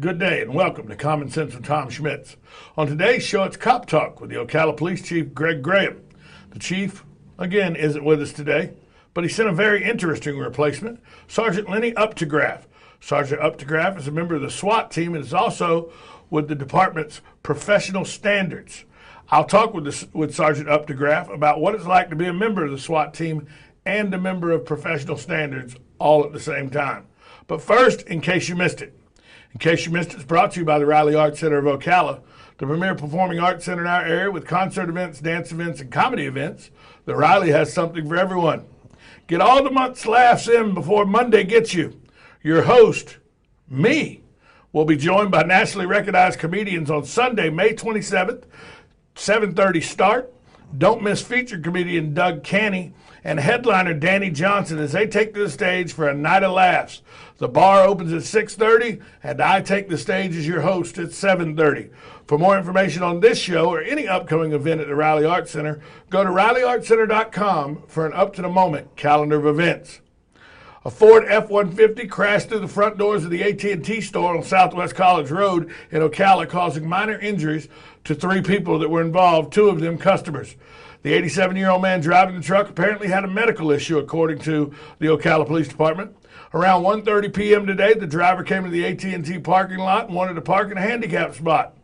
Good day and welcome to Common Sense with Tom Schmitz. On today's show, it's Cop Talk with the Ocala Police Chief, Greg Graham. The Chief, again, isn't with us today, but he sent a very interesting replacement, Sergeant Lenny Uptagraft. Sergeant Uptagraft is a member of the SWAT team and is also with the department's professional standards. I'll talk with Sergeant Uptagraft about what it's like to be a member of the SWAT team and a member of professional standards all at the same time. But first, in case you missed it, it's brought to you by the Riley Arts Center of Ocala, the premier performing arts center in our area with concert events, dance events, and comedy events. The Riley has something for everyone. Get all the month's laughs in before Monday gets you. Your host, me, will be joined by nationally recognized comedians on Sunday, May 27th, 7:30 start. Don't miss featured comedian Doug Canny and headliner Danny Johnson as they take to the stage for a night of laughs. The bar opens at 6:30, and I take the stage as your host at 7:30. For more information on this show or any upcoming event at the Riley Arts Center, go to RileyArtsCenter.com for an up-to-the-moment calendar of events. A Ford F-150 crashed through the front doors of the AT&T store on Southwest College Road in Ocala, causing minor injuries to 3 people that were involved, 2 of them customers. The 87-year-old man driving the truck apparently had a medical issue, according to the Ocala Police Department. Around 1:30 p.m. today, the driver came to the AT&T parking lot and wanted to park in a handicap spot.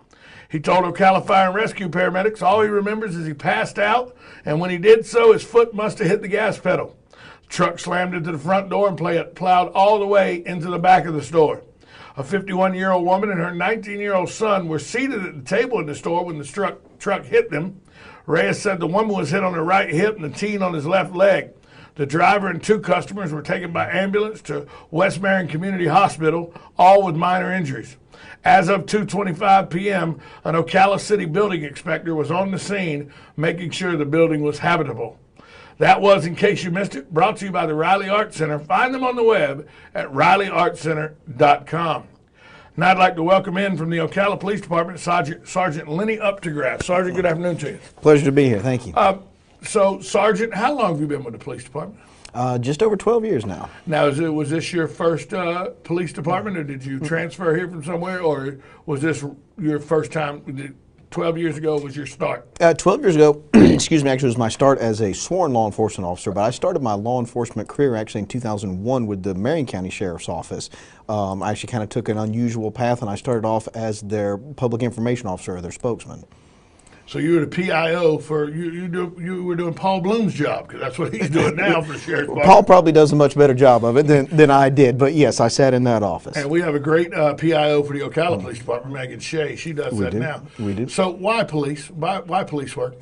He told Ocala Fire and Rescue paramedics all he remembers is he passed out, and when he did so, his foot must have hit the gas pedal. The truck slammed into the front door and plowed all the way into the back of the store. A 51-year-old woman and her 19-year-old son were seated at the table in the store when the truck hit them. Reyes said the woman was hit on her right hip and the teen on his left leg. The driver and 2 customers were taken by ambulance to West Marion Community Hospital, all with minor injuries. As of 2:25 p.m., an Ocala City building inspector was on the scene, making sure the building was habitable. That was, in case you missed it, brought to you by the Riley Arts Center. Find them on the web at RileyArtsCenter.com. Now I'd like to welcome in from the Ocala Police Department, Sergeant Lenny Uptagraft. Sergeant, good afternoon to you. Pleasure to be here. Thank you. So, Sergeant, how long have you been with the police department? Just over 12 years now. Now, was this your first police department, or did you transfer here from somewhere, or was this your first time? 12 years ago was your start? 12 years ago, excuse me, actually was my start as a sworn law enforcement officer, but I started my law enforcement career actually in 2001 with the Marion County Sheriff's Office. I actually kind of took an unusual path, and I started off as their public information officer, or their spokesman. So you were the PIO for, you were doing Paul Bloom's job, because that's what he's doing now for the Sheriff's Department. Paul probably does a much better job of it than I did, but yes, I sat in that office. And we have a great PIO for the Ocala Police Department, Megan Shea. She does that now. We do. So why police? Why police work?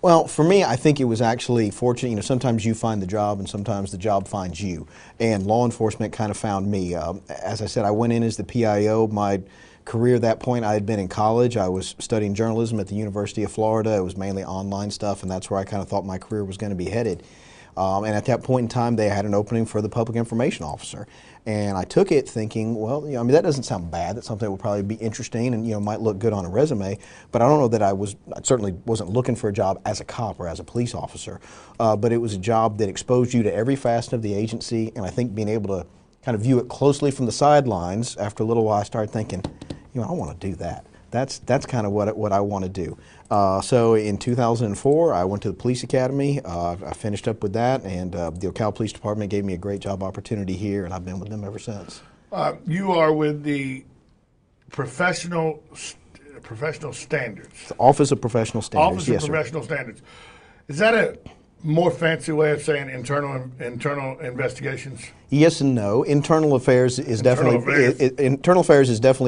Well, for me, I think it was actually fortunate. You know, sometimes you find the job and sometimes the job finds you. And law enforcement kind of found me. As I said, I went in as the PIO. My career at that point, I had been in college. I was studying journalism at the University of Florida. It was mainly online stuff, and that's where I kind of thought my career was going to be headed. And at that point in time, they had an opening for the public information officer. And I took it thinking, well, you know, I mean, that doesn't sound bad. That's something that would probably be interesting and, you know, might look good on a resume. But I don't know that I certainly wasn't looking for a job as a cop or as a police officer. But it was a job that exposed you to every facet of the agency. And I think being able to kind of view it closely from the sidelines, after a little while I started thinking, you know, I want to do that. That's kind of what I want to do. So in 2004, I went to the police academy. I finished up with that, and the Ocala Police Department gave me a great job opportunity here, and I've been with them ever since. You are with the Professional Standards. The Office of Professional Standards. Office of Professional Standards. Is that a more fancy way of saying internal investigations? Yes and no. Internal affairs is definitely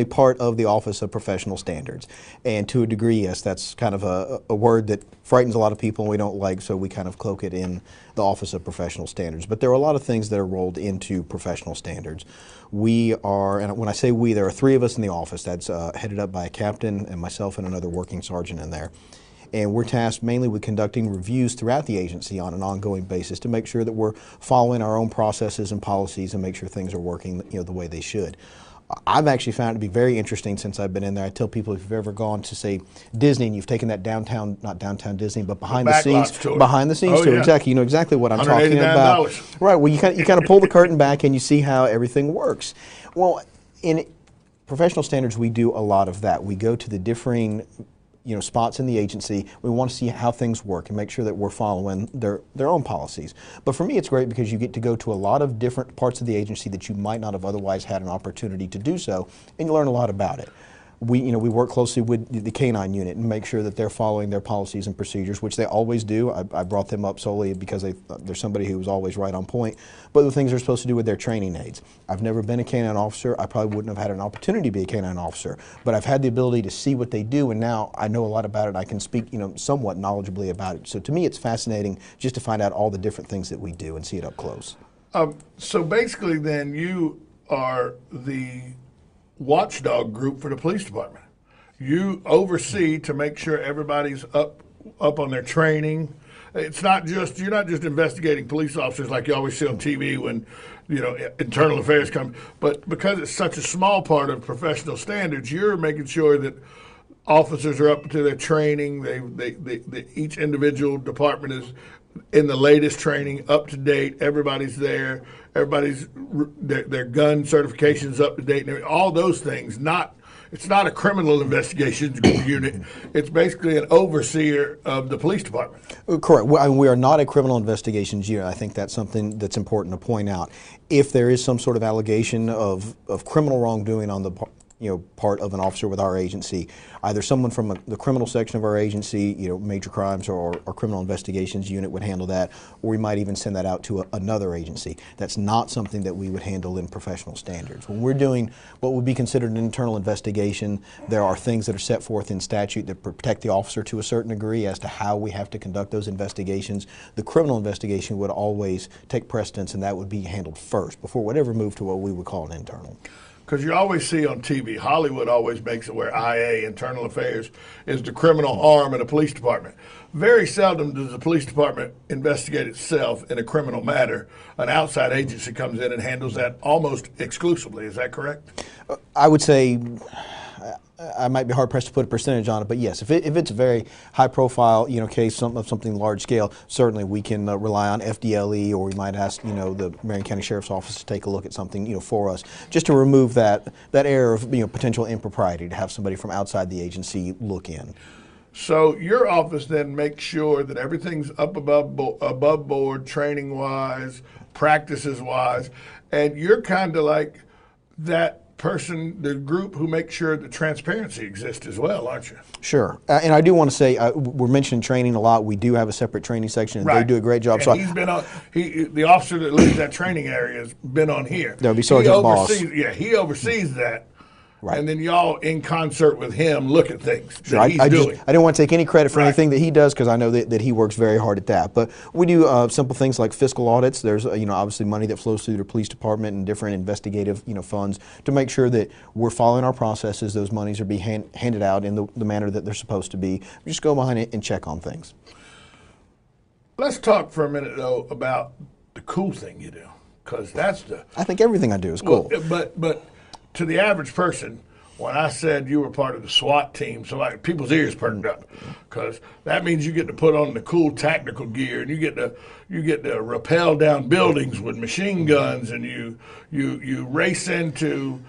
part of the Office of Professional Standards, and to a degree, yes, that's kind of a word that frightens a lot of people and we don't like, so we kind of cloak it in the Office of Professional Standards. But there are a lot of things that are rolled into professional standards. We are, and when I say we, there are 3 of us in the office. That's headed up by a captain and myself and another working sergeant in there. And we're tasked mainly with conducting reviews throughout the agency on an ongoing basis to make sure that we're following our own processes and policies and make sure things are working, you know, the way they should. I've actually found it to be very interesting since I've been in there. I tell people if you've ever gone to, say, Disney and you've taken that downtown, not downtown Disney, but behind the scenes tour, yeah. Exactly, you know exactly what I'm talking about. Right, well, you kind of pull the curtain back and you see how everything works. Well, professional standards, we do a lot of that. We go to the differing spots in the agency. We want to see how things work and make sure that we're following their own policies. But for me, it's great because you get to go to a lot of different parts of the agency that you might not have otherwise had an opportunity to do so, and you learn a lot about it. We work closely with the K-9 unit and make sure that they're following their policies and procedures, which they always do. I brought them up solely because they're somebody who was always right on point. But the things they're supposed to do with their training aids. I've never been a K-9 officer. I probably wouldn't have had an opportunity to be a K-9 officer. But I've had the ability to see what they do, and now I know a lot about it. I can speak, somewhat knowledgeably about it. So to me, it's fascinating just to find out all the different things that we do and see it up close. So basically, then you are the watchdog group for the police department. You oversee to make sure everybody's up on their training. It's not just, you're not just investigating police officers like you always see on TV when internal affairs come, but because it's such a small part of professional standards, you're making sure that officers are up to their training. They each individual department is in the latest training, up to date. Everybody's there. Everybody's their gun certifications up to date. And all those things. It's not a criminal investigations unit. It's basically an overseer of the police department. Correct. We are not a criminal investigations unit. I think that's something that's important to point out. If there is some sort of allegation of criminal wrongdoing on the part of an officer with our agency, either someone from the criminal section of our agency, major crimes or criminal investigations unit would handle that, or we might even send that out to another agency. That's not something that we would handle in professional standards. When we're doing what would be considered an internal investigation, there are things that are set forth in statute that protect the officer to a certain degree as to how we have to conduct those investigations. The criminal investigation would always take precedence, and that would be handled first before it would ever move to what we would call an internal. Because you always see on TV, Hollywood always makes it where IA, Internal Affairs, is the criminal arm of the police department. Very seldom does the police department investigate itself in a criminal matter. An outside agency comes in and handles that almost exclusively. Is that correct? I would say, I might be hard pressed to put a percentage on it, but yes, if it's a very high profile, case of something large scale, certainly we can rely on FDLE, or we might ask, the Marion County Sheriff's Office to take a look at something, for us, just to remove that air of, potential impropriety, to have somebody from outside the agency look in. So your office then makes sure that everything's up above board, training wise, practices wise, and you're kind of like that person, the group who makes sure the transparency exists as well, aren't you? Sure. And I do want to say, we're mentioning training a lot. We do have a seperate training section, and They do a great job. And he's been on, the officer that leads that training area has been on here. That would be Sergeant Boss. Yeah, he oversees that. Right. And then y'all, in concert with him, look at things sure, that he's doing. I didn't want to take any credit for anything that he does, because I know that he works very hard at that. But we do simple things like fiscal audits. There's obviously money that flows through the police department and different investigative funds to make sure that we're following our processes. Those monies are being handed out in the manner that they're supposed to be. We just go behind it and check on things. Let's talk for a minute though about the cool thing you do, because that's I think everything I do is cool. But to the average person, when I said you were part of the SWAT team, so people's ears perked up, because that means you get to put on the cool tactical gear, and you get to rappel down buildings with machine guns, and you race into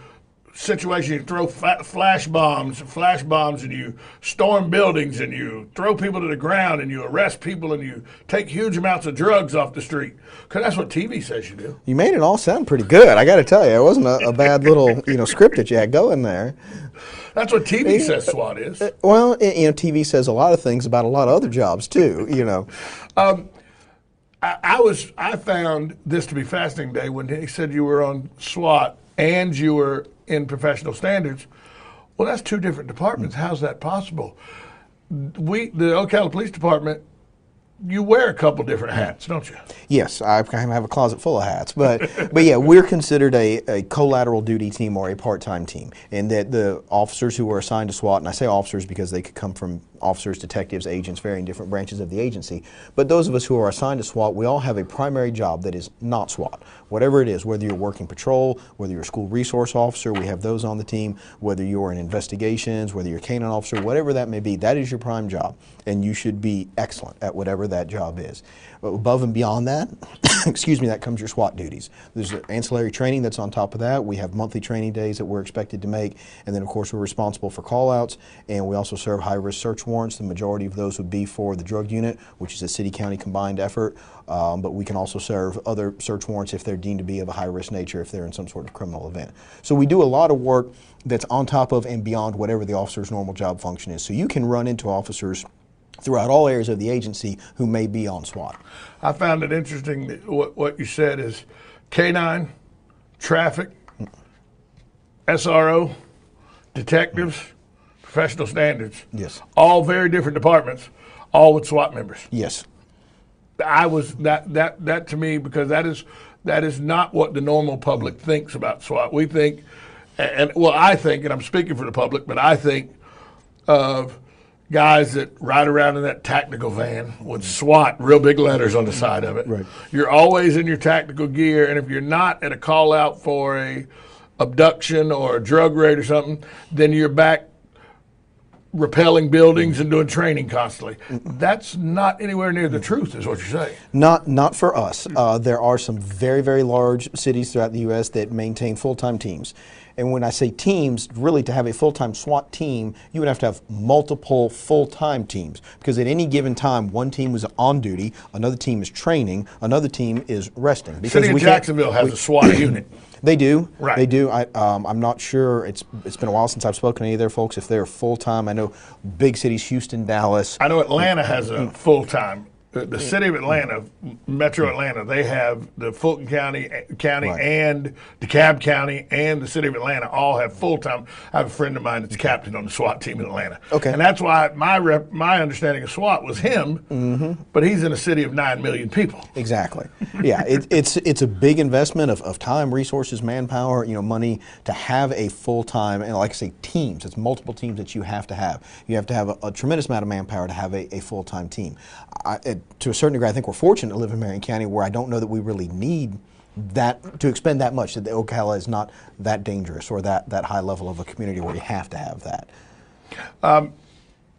situations, you throw flash bombs, and you storm buildings, and you throw people to the ground, and you arrest people, and you take huge amounts of drugs off the street. Because that's what TV says you do. You made it all sound pretty good. I got to tell you, it wasn't a bad little script that you had going there. That's what TV says SWAT is. Well, TV says a lot of things about a lot of other jobs too. I found this to be fascinating day when he said you were on SWAT and you were in professional standards. Well, that's two different departments. How's that possible? The Ocala Police Department, you wear a couple different hats, don't you? Yes, I kind of have a closet full of hats, but yeah, we're considered a collateral duty team or a part-time team, and that the officers who are assigned to SWAT, and I say officers because they could come from officers, detectives, agents, varying different branches of the agency, but those of us who are assigned to SWAT, we all have a primary job that is not SWAT. Whatever it is, whether you're working patrol, whether you're a school resource officer, we have those on the team, whether you're in investigations, whether you're a K-9 officer, whatever that may be, that is your prime job, and you should be excellent at whatever whatever that job is. But above and beyond that, excuse me, that comes your SWAT duties. There's ancillary training that's on top of that. We have monthly training days that we're expected to make, and then of course we're responsible for call-outs, and we also serve high-risk search warrants. The majority of those would be for the drug unit, which is a city-county combined effort, but we can also serve other search warrants if they're deemed to be of a high-risk nature if they're in some sort of criminal event. So we do a lot of work that's on top of and beyond whatever the officer's normal job function is. So you can run into officers throughout all areas of the agency who may be on SWAT. I found it interesting that what you said is K-9, traffic, SRO, detectives, professional standards. Yes. All very different departments, all with SWAT members. Yes. I was that to me, because that is not what the normal public thinks about SWAT. We think, I think, and I'm speaking for the public, but I think of guys that ride around in that tactical van with SWAT, real big letters on the side of it. Right. You're always in your tactical gear, and if you're not at a call out for a abduction or a drug raid or something, then you're back repelling buildings and doing training constantly. That's not anywhere near the truth, is what you're saying. Not for us. There are some very, very large cities throughout the U.S. that maintain full-time teams. And when I say teams, really to have a full-time SWAT team, you would have to have multiple full-time teams. Because at any given time, one team is on duty, another team is training, another team is resting. Because City of Jacksonville has a SWAT unit. They do. Right. They do. I'm not sure. It's been a while since I've spoken to any of their folks. If they're full-time, I know big cities, Houston, Dallas. I know Atlanta has a full-time. The city of Atlanta, Metro Atlanta, they have the Fulton County Right. and DeKalb County and the city of Atlanta all have full-time. I have a friend of mine that's captain on the SWAT team in Atlanta. Okay. And that's why my understanding of SWAT was him, but he's in a city of 9 million people. Exactly. Yeah, it's a big investment of time, resources, manpower, money to have a full-time, and like I say, teams. It's multiple teams that you have to have. You have to have a tremendous amount of manpower to have a full-time team. To a certain degree, I think we're fortunate to live in Marion County, where I don't know that we really need that to expend that much. That the Ocala is not that dangerous or that high level of a community where you have to have that.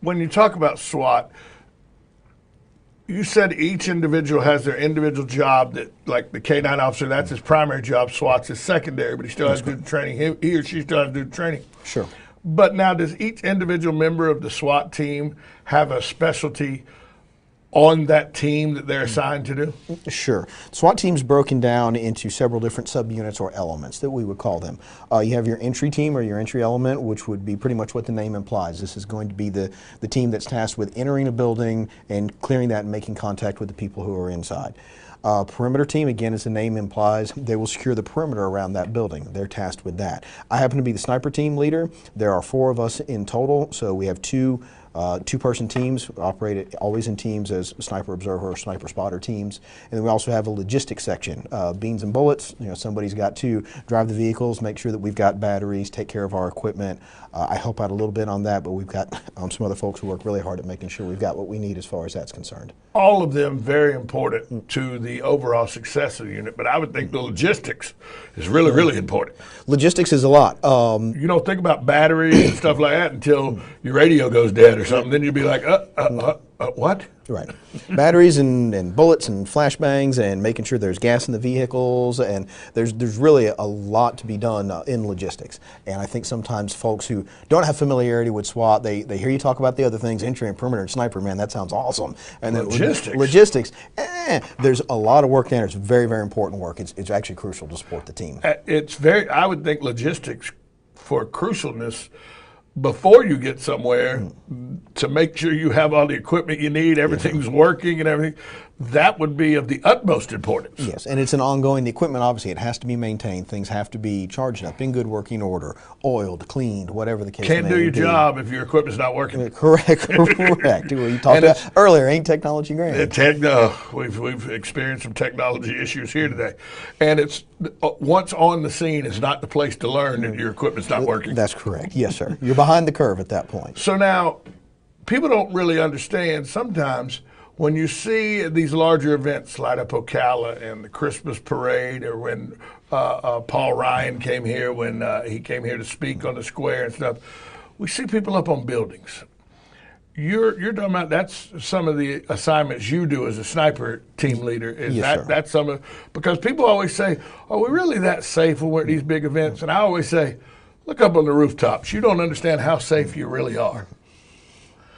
When you talk about SWAT, you said each individual has their individual job, that like the K-9 officer, that's his primary job, SWAT's his secondary, but he still has to do the training. He or she still has to do the training. Sure. But now, does each individual member of the SWAT team have a specialty on that team that they're assigned to do? Sure. SWAT team's broken down into several different subunits or elements that we would call them. You have your entry team or your entry element, which would be pretty much what the name implies. This is going to be the team that's tasked with entering a building and clearing that and making contact with the people who are inside. Perimeter team, again, as the name implies, they will secure the perimeter around that building. They're tasked with that. I happen to be the sniper team leader. There are 4 of us in total, so we have two-person teams, operate always in teams as sniper observer or sniper spotter teams. And then we also have a logistics section, beans and bullets. Somebody's got to drive the vehicles, make sure that we've got batteries, take care of our equipment. I help out a little bit on that, but we've got some other folks who work really hard at making sure we've got what we need as far as that's concerned. All of them very important to the overall success of the unit, but I would think the logistics is really, really important. Logistics is a lot. You don't think about batteries and stuff like that until your radio goes dead or something. Then you'd be like, what? Right. Batteries and bullets and flashbangs and making sure there's gas in the vehicles, and there's really a lot to be done in logistics. And I think sometimes folks who don't have familiarity with SWAT, they hear you talk about the other things, entry and perimeter and sniper, man, that sounds awesome. And logistics, there's a lot of work there. It's very, very important work. It's actually crucial to support the team. I would think logistics for crucialness before you get somewhere, to make sure you have all the equipment you need, everything's working and everything, that would be of the utmost importance. Yes, and it's an ongoing, the equipment obviously, it has to be maintained, things have to be charged up, in good working order, oiled, cleaned, whatever the case may be. Can't do your job if your equipment's not working. Correct. Well, you talked about earlier, ain't technology great? We've experienced some technology issues here today. And it's once on the scene, it's not the place to learn that your equipment's not working. That's correct, yes sir. You're behind the curve at that point. So now, people don't really understand sometimes when you see these larger events, Light Up Ocala and the Christmas parade, or when Paul Ryan came here, when he came here to speak on the square and stuff, we see people up on buildings. you're talking about that's some of the assignments you do as a sniper team leader. Yes, sir. That's some of, because people always say, "Are we really that safe when we're at these big events?" And I always say, "Look up on the rooftops. You don't understand how safe you really are."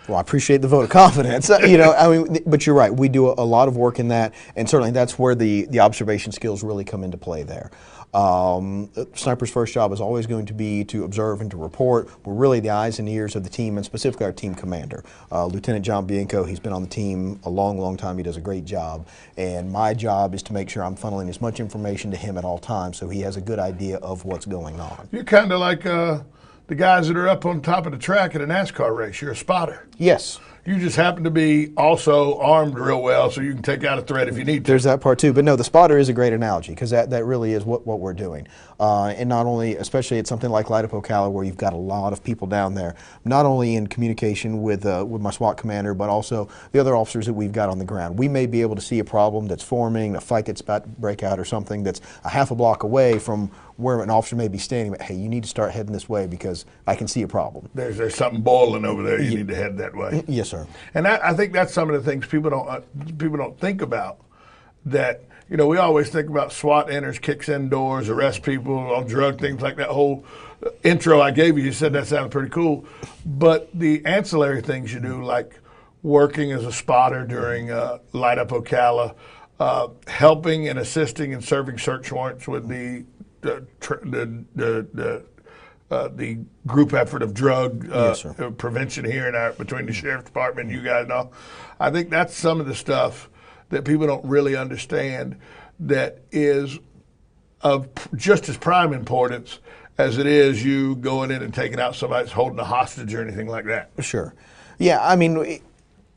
Well, I appreciate the vote of confidence. You know, I mean, but you're right. We do a lot of work in that, and certainly that's where the observation skills really come into play there. Sniper's first job is always going to be to observe and to report. We're really the eyes and ears of the team, and specifically our team commander, Lieutenant John Bianco. He's been on the team a long, long time. He does a great job, and my job is to make sure I'm funneling as much information to him at all times, so he has a good idea of what's going on. You're kind of like the guys that are up on top of the track at a NASCAR race. You're a spotter. Yes. You just happen to be also armed real well, so you can take out a threat if you need to. There's that part too. But no, the spotter is a great analogy, because that really is what we're doing. And not only, especially at something like Light Up Ocala, where you've got a lot of people down there, not only in communication with my SWAT commander, but also the other officers that we've got on the ground. We may be able to see a problem that's forming, a fight that's about to break out or something that's a half a block away from where an officer may be standing, but hey, you need to start heading this way because I can see a problem. There's something boiling over there. You need to head that way. Yes, sir. And I think that's some of the things people don't think about. That, you know, we always think about SWAT enters, kicks in doors, arrest people on drug things like that whole intro I gave you. You said that sounded pretty cool, but the ancillary things you do, like working as a spotter during Light Up Ocala, helping and assisting and serving search warrants with the group effort of drug Yes, prevention here between the sheriff's department and you guys and all. I think that's some of the stuff that people don't really understand that is of just as prime importance as it is you going in and taking out somebody that's holding a hostage or anything like that. Sure. Yeah, I mean,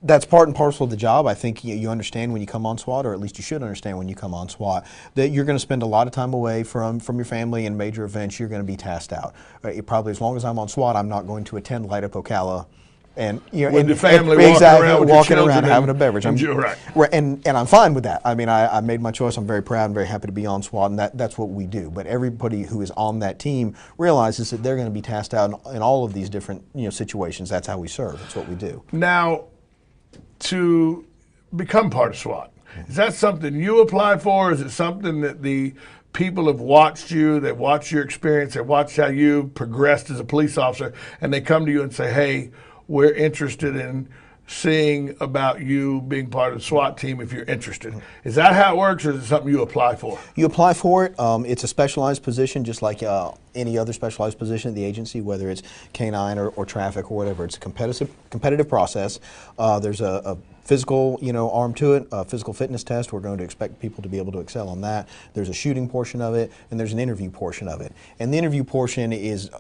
that's part and parcel of the job. I think you understand when you come on SWAT, or at least you should understand when you come on SWAT, that you're going to spend a lot of time away from your family and major events. You're going to be tasked out. Probably as long as I'm on SWAT, I'm not going to attend Light Up Ocala and with the family walking around having a beverage. Right. And I'm fine with that. I mean, I made my choice. I'm very proud and very happy to be on SWAT, and that's what we do. But everybody who is on that team realizes that they're going to be tasked out in all of these different situations. That's how we serve. That's what we do. Now, to become part of SWAT, is that something you apply for? Is it something that the people have watched you, they've watched your experience, they've watched how you progressed as a police officer, and they come to you and say, hey, we're interested in seeing about you being part of the SWAT team if you're interested. Is that how it works, or is it something you apply for? You apply for it. It's a specialized position, just like any other specialized position at the agency, whether it's canine or traffic or whatever. It's a competitive process. There's a physical, arm to it, a physical fitness test. We're going to expect people to be able to excel on that. There's a shooting portion of it, and there's an interview portion of it. And the interview portion is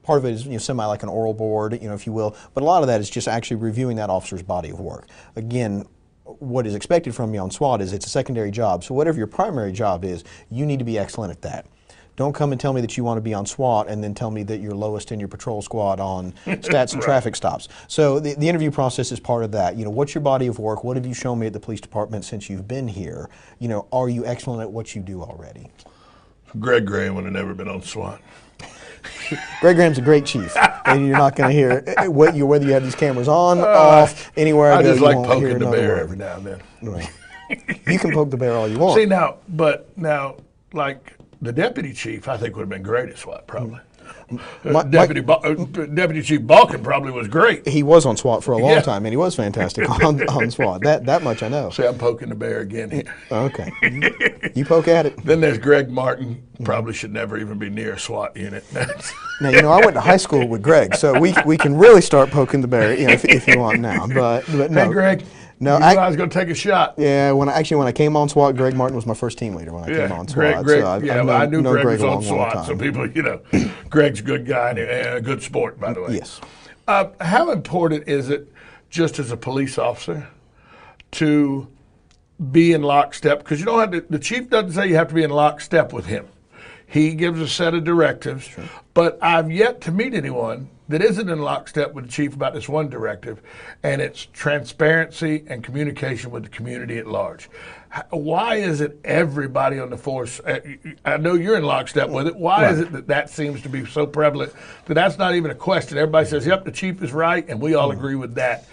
part of it is semi like an oral board, if you will, but a lot of that is just actually reviewing that officer's body of work. Again, what is expected from you on SWAT is it's a secondary job, so whatever your primary job is, you need to be excellent at that. Don't come and tell me that you want to be on SWAT and then tell me that you're lowest in your patrol squad on stats and traffic stops. So the interview process is part of that. What's your body of work? What have you shown me at the police department since you've been here? Are you excellent at what you do already? Greg Graham would have never been on SWAT. Greg Graham's a great chief, and you're not going to hear whether you have these cameras on, off, anywhere I go. I just like won't poking hear the another bear word. every now and then. Right. You can poke the bear all you want. See now, like the deputy chief, I think would have been great at SWAT probably. Deputy Chief Balkin probably was great. He was on SWAT for a long time, and he was fantastic on SWAT. That much I know. See, I'm poking the bear again here. Okay. You poke at it. Then there's Greg Martin. Probably should never even be near a SWAT unit. Now, I went to high school with Greg, so we can really start poking the bear, if you want now. But no. Hey, Greg. No, I was going to take a shot. Yeah, when I came on SWAT, Greg Martin was my first team leader when I came on SWAT. Greg, I knew Greg was on SWAT. So people, Greg's a good guy and a good sport, by the way. Yes. How important is it, just as a police officer, to be in lockstep? Because you don't have to, the chief doesn't say you have to be in lockstep with him. He gives a set of directives, but I've yet to meet anyone that isn't in lockstep with the chief about this one directive, and it's transparency and communication with the community at large. Why is it everybody on the force, I know you're in lockstep with it, why is it that that seems to be so prevalent that that's not even a question? Everybody says, yep, the chief is right, and we all agree with that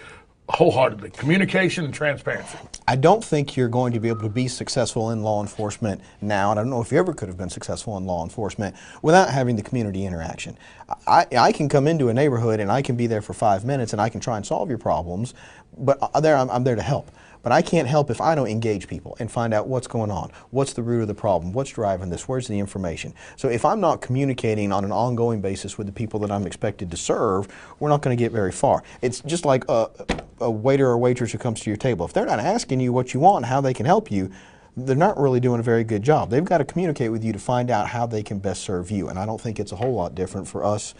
wholeheartedly. Communication and transparency. I don't think you're going to be able to be successful in law enforcement now, and I don't know if you ever could have been successful in law enforcement without having the community interaction. I can come into a neighborhood and I can be there for 5 minutes and I can try and solve your problems, but I'm there to help. But I can't help if I don't engage people and find out what's going on, what's the root of the problem, what's driving this, where's the information. So if I'm not communicating on an ongoing basis with the people that I'm expected to serve, we're not going to get very far. It's just like a waiter or waitress who comes to your table. If they're not asking you what you want and how they can help you, they're not really doing a very good job. They've got to communicate with you to find out how they can best serve you. And I don't think it's a whole lot different for us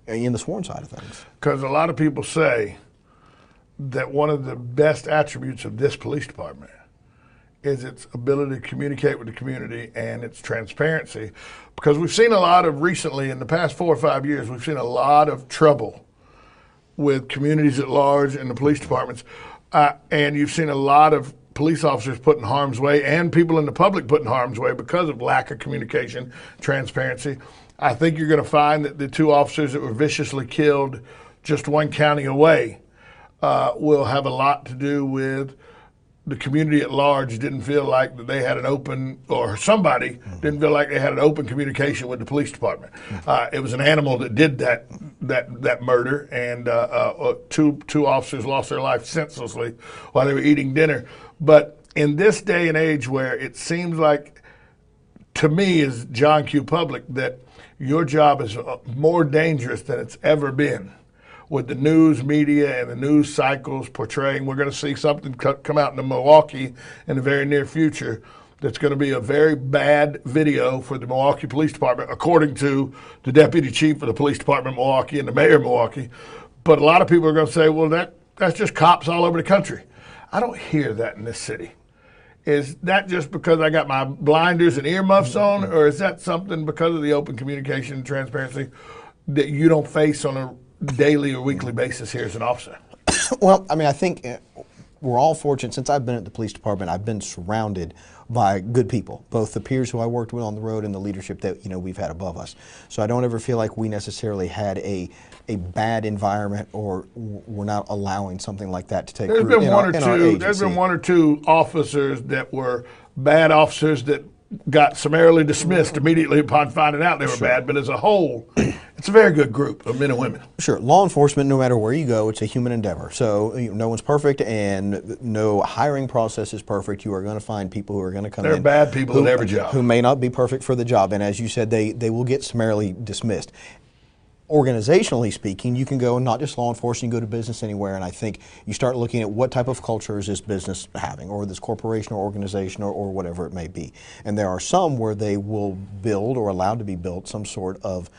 in the sworn side of things. Because a lot of people say that one of the best attributes of this police department is its ability to communicate with the community and its transparency. Because we've seen a lot of recently, in the past 4 or 5 years, we've seen a lot of trouble with communities at large and the police departments. And you've seen a lot of police officers put in harm's way and people in the public put in harm's way because of lack of communication, transparency. I think you're going to find that the 2 officers that were viciously killed just 1 county away will have a lot to do with the community at large didn't feel like that they had an open, or somebody didn't feel like they had an open communication with the police department. It was an animal that did that murder, and two officers lost their life senselessly while they were eating dinner. But in this day and age where it seems like, to me as John Q. Public, that your job is more dangerous than it's ever been, with the news media and the news cycles portraying, we're going to see something come out in Milwaukee in the very near future that's going to be a very bad video for the Milwaukee Police Department, according to the deputy chief of the police department of Milwaukee and the mayor of Milwaukee. But a lot of people are going to say, well, that's just cops all over the country. I don't hear that in this city. Is that just because I got my blinders and earmuffs on, or is that something because of the open communication and transparency that you don't face on a daily or weekly basis here as an officer? Well, I mean, I think we're all fortunate. Since I've been at the police department, I've been surrounded by good people, both the peers who I worked with on the road and the leadership that we've had above us. So I don't ever feel like we necessarily had a bad environment, or we're not allowing something like that to take root in our agency. There's been 1 or 2 officers that were bad officers that got summarily dismissed immediately upon finding out they were bad, but as a whole, it's a very good group of men and women. Sure. Law enforcement, no matter where you go, it's a human endeavor. So no one's perfect, and no hiring process is perfect. You are going to find people who are going to come in. There are bad people at every job. Who may not be perfect for the job, and as you said, they will get summarily dismissed. Organizationally speaking, you can go, not just law enforcement, you can go to business anywhere, and I think you start looking at what type of culture is this business having, or this corporation or organization, or whatever it may be. And there are some where they will build, or allowed to be built, some sort of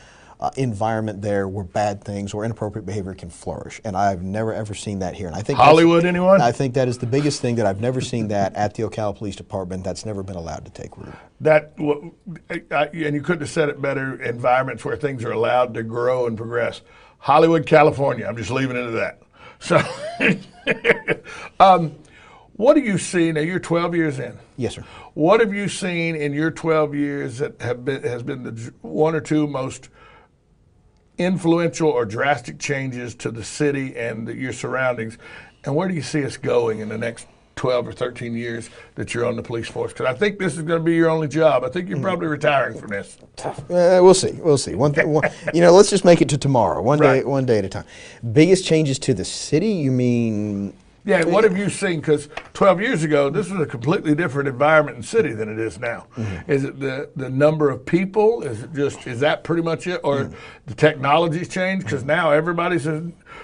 environment there where bad things or inappropriate behavior can flourish. And I've never ever seen that here. And I think Hollywood, anyone? I think that is the biggest thing, that I've never seen that at the Ocala Police Department. That's never been allowed to take root. And you couldn't have said it better, environments where things are allowed to grow and progress. Hollywood, California, I'm just leaving it at that. So, what do you see, now you're 12 years in. Yes, sir. What have you seen in your 12 years that has been the 1 or 2 most influential or drastic changes to the city and your surroundings, and where do you see us going in the next 12 or 13 years that you're on the police force? Because I think this is going to be your only job. I think you're probably retiring from this. We'll see. Let's just make it to tomorrow, one day at a time. Biggest changes to the city, you mean? Yeah, what have you seen? Because 12 years ago, this was a completely different environment and city than it is now. Mm-hmm. Is it the number of people? Is that pretty much it? Or the technology's changed? Because now everybody says,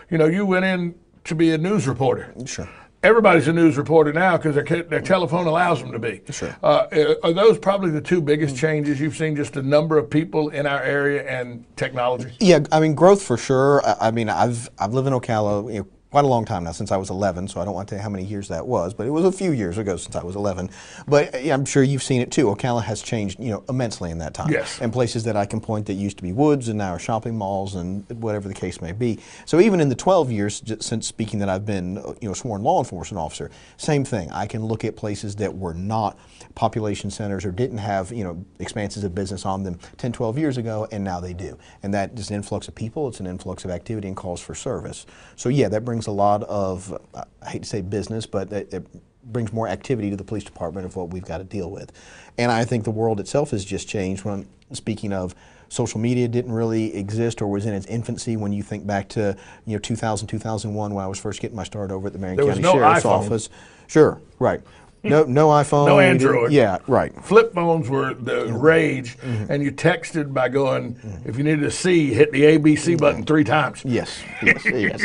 you went in to be a news reporter. Sure. Everybody's a news reporter now because their telephone allows them to be. Sure. Are those probably the 2 biggest changes you've seen, just the number of people in our area and technology? Yeah, I mean, growth for sure. I mean, I've lived in Ocala quite a long time now, since I was 11, so I don't want to tell you how many years that was, but it was a few years ago since I was 11. But yeah, I'm sure you've seen it too. Ocala has changed, immensely in that time. Yes. And places that I can point that used to be woods and now are shopping malls and whatever the case may be. So even in the 12 years since speaking that I've been, sworn law enforcement officer, same thing. I can look at places that were not population centers or didn't have, expanses of business on them 10, 12 years ago, and now they do. And that is an influx of people, it's an influx of activity and calls for service. So yeah, that brings a lot of, I hate to say business, but it brings more activity to the police department of what we've got to deal with. And I think the world itself has just changed. When speaking of social media, didn't really exist or was in its infancy when you think back to 2000, 2001 when I was first getting my start over at the Marion County Sheriff's Office. Sure, right. No iPhone. No Android. Yeah, right. Flip phones were the rage, and you texted by going, if you needed a C, hit the ABC button 3 times. Yes,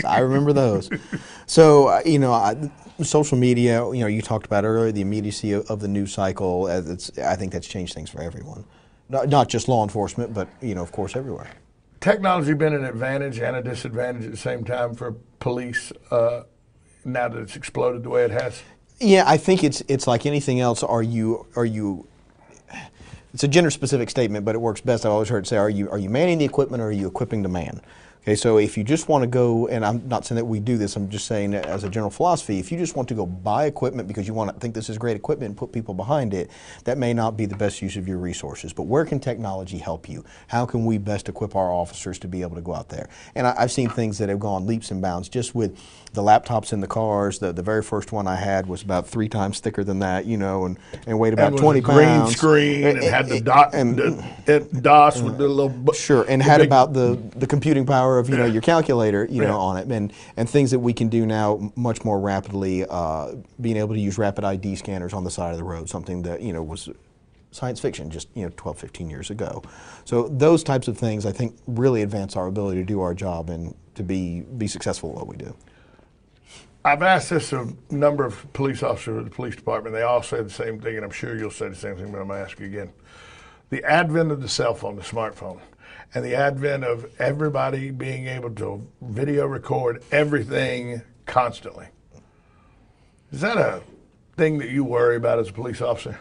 I remember those. So, social media, you talked about earlier, the immediacy of the news cycle, I think that's changed things for everyone. Not just law enforcement, but, of course, everywhere. Technology been an advantage and a disadvantage at the same time for police now that it's exploded the way it has? Yeah, I think it's like anything else. Are you? It's a gender-specific statement, but it works best. I've always heard it say, are you manning the equipment or are you equipping to man? Okay, so if you just want to go, and I'm not saying that we do this, I'm just saying that as a general philosophy, if you just want to go buy equipment because you want to think this is great equipment and put people behind it, that may not be the best use of your resources. But where can technology help you? How can we best equip our officers to be able to go out there? And I've seen things that have gone leaps and bounds just with the laptops in the cars. The very first one I had was about 3 times thicker than that, and weighed about 20 pounds. Green screen and had the DOS with the little... Sure, and had about the computing power of your calculator on it, and things that we can do now much more rapidly, being able to use rapid ID scanners on the side of the road, something that was science fiction just 12, 15 years ago. So those types of things I think really advance our ability to do our job and to be successful at what we do. I've asked this a number of police officers at the police department. They all say the same thing, and I'm sure you'll say the same thing, but I'm going to ask you again. The advent of the cell phone, the smartphone, and the advent of everybody being able to video record everything constantly. Is that a thing that you worry about as a police officer?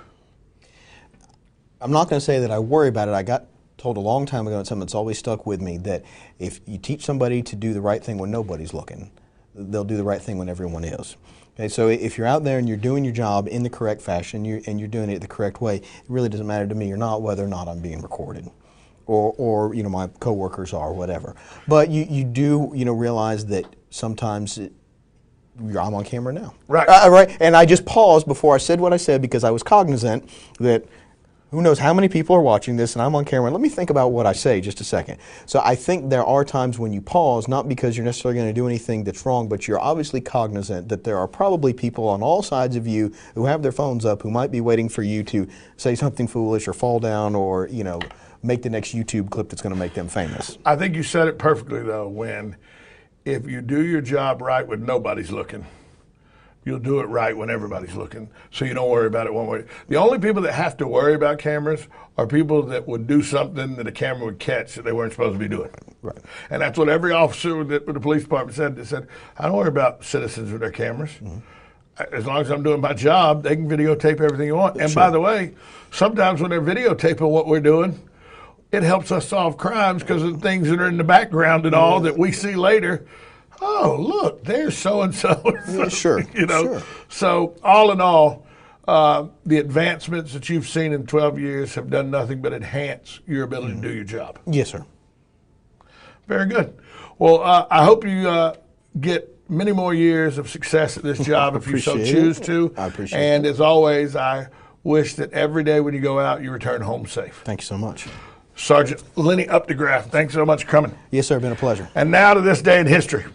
I'm not going to say that I worry about it. I got told a long time ago, and something that's always stuck with me, that if you teach somebody to do the right thing when nobody's looking, they'll do the right thing when everyone is. Okay, so if you're out there and you're doing your job in the correct fashion and you're doing it the correct way, it really doesn't matter to me or not whether or not I'm being recorded. Or my coworkers are, or whatever. But you do realize that sometimes I'm on camera now. Right. Right. And I just paused before I said what I said because I was cognizant that who knows how many people are watching this and I'm on camera. Let me think about what I say just a second. So I think there are times when you pause, not because you're necessarily going to do anything that's wrong, but you're obviously cognizant that there are probably people on all sides of you who have their phones up who might be waiting for you to say something foolish or fall down or, make the next YouTube clip that's going to make them famous. I think you said it perfectly, though, if you do your job right when nobody's looking, you'll do it right when everybody's looking, so you don't worry about it one way. The only people that have to worry about cameras are people that would do something that a camera would catch that they weren't supposed to be doing. Right. And that's what every officer with the police department said. They said, I don't worry about citizens with their cameras. Mm-hmm. As long as I'm doing my job, they can videotape everything you want. And sure. By the way, sometimes when they're videotaping what we're doing, it helps us solve crimes because of the things that are in the background and all that we see later. Oh, look, there's so-and-so. Yeah, sure. Sure. So all in all, the advancements that you've seen in 12 years have done nothing but enhance your ability to do your job. Yes, sir. Very good. Well, I hope you get many more years of success at this job if you so choose to. I appreciate it. And as always, I wish that every day when you go out, you return home safe. Thank you so much. Sergeant Lenny Uptagraft, thanks so much for coming. Yes, sir. Been a pleasure. And now to this day in history.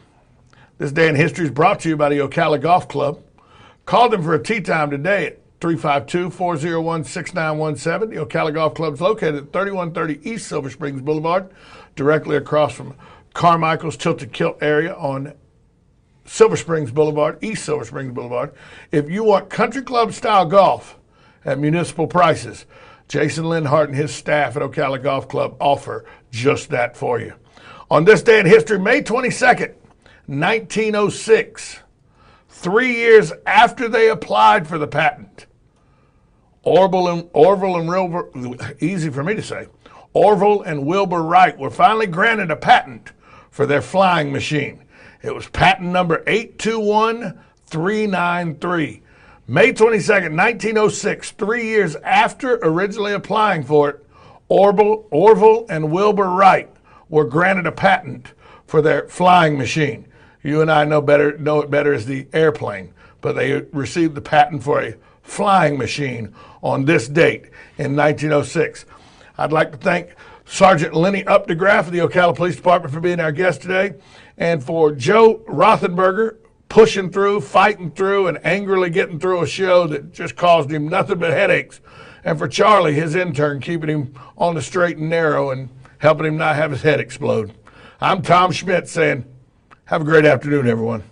This day in history is brought to you by the Ocala Golf Club. Call them for a tee time today at 352-401-6917. The Ocala Golf Club is located at 3130 East Silver Springs Boulevard, directly across from Carmichael's Tilted Kilt area on Silver Springs Boulevard, East Silver Springs Boulevard. If you want country club style golf at municipal prices, Jason Linhart and his staff at Ocala Golf Club offer just that for you. On this day in history, May 22nd, 1906, 3 years after they applied for the patent. Orville and Wilbur, easy for me to say, Orville and Wilbur Wright were finally granted a patent for their flying machine. It was patent number 821393. May 22nd, 1906, 3 years after originally applying for it, Orville and Wilbur Wright were granted a patent for their flying machine. You and I know it better as the airplane, but they received the patent for a flying machine on this date in 1906. I'd like to thank Sergeant Lenny Uptagraft of the Ocala Police Department for being our guest today, and for Joe Rothenberger pushing through, fighting through, and angrily getting through a show that just caused him nothing but headaches, and for Charlie, his intern, keeping him on the straight and narrow and helping him not have his head explode. I'm Tom Schmitz saying, have a great afternoon, everyone.